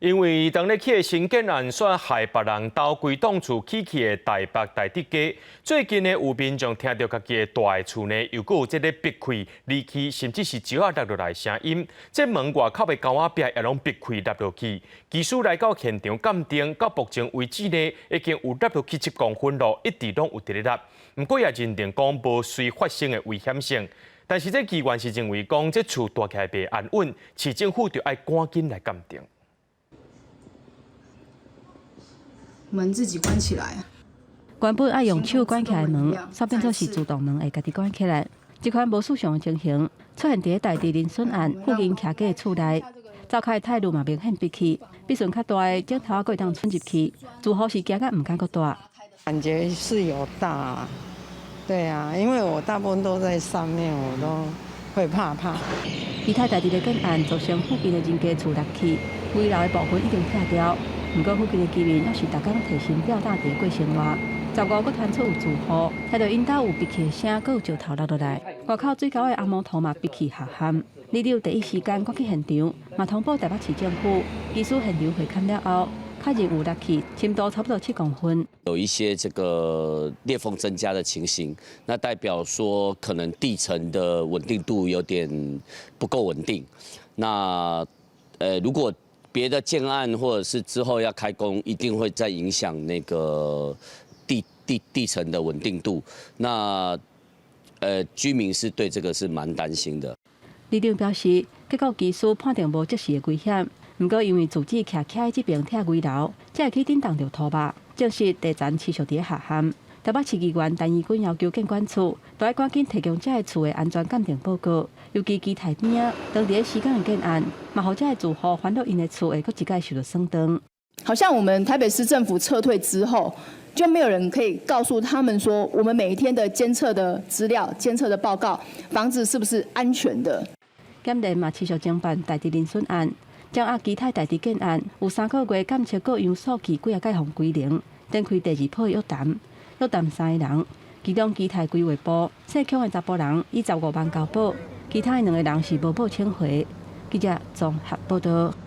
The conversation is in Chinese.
因为当日起的新建案煞害别人偷规栋厝起去的台北大直街，最近呢有民众听到家己的大的厝呢，又搁有这个壁开离去，甚至是石仔落落来的声音。这门外口的高瓦壁也拢壁开落落去。技师来到现场鉴定，到目前为止呢，已经有落落去7公分咯，一直拢有伫咧落。不过也认定讲无随发生的危险性。但是这机关是认为讲这厝住起来袂安稳，市政府就要赶紧来鉴定。 门自己关起来。原本爱用手关起来门，煞变做是自动门会家己关起来。这款无属常的情形，出现伫大地林损案附近徛家的厝内，走开态度嘛明显闭起，比船较大的镜头还佫会当伸入去，住户是惊甲唔敢佫大。感觉是有大，对啊，因为我大部分都在上面，我都会怕。其他大地的建案造成附近的人家厝落去，危楼的部分已经拆掉。 不过，附近的居民也是逐工提心吊胆地过生活。15个传出有住户听到因兜有闭气的声，佫有石头落落来。外口最高的阿毛头嘛闭气下陷。李柳第一时间赶去现场，嘛通报台北市政府。技术现场会勘了后，确认有落去，深度差不多7公分。有一些这个裂缝增加的情形，那代表说可能地层的稳定度有点不够稳定。那如果 别的建案或者是之后要开工，一定会再影响那个地层的稳定度。那居民是对这个是蛮担心的。李长表示，结果技师判定无即时的危险，不过因为住址徛起这边拆危楼，才会去震动到土木，证实地层持续伫下陷。台北市议员陈义军要求建管处，都要赶紧提供这个厝的安全鉴定报告。 尤其基台边啊，当地时间的建案，嘛，或者住户烦恼因的厝会佫一概受到损伤。好像我们台北市政府撤退之后，就没有人可以告诉他们说，我们每一天的监测的资料、监测的报告，房子是不是安全的？检察嘛持续侦办大地林损案，将阿基泰大地建案有3个月检测过用数据几啊解封归零，展开第2波约谈3个人，其中基泰规划部姓强的查甫人以15万交保。 其他2个人是无报请回。记者综合报道。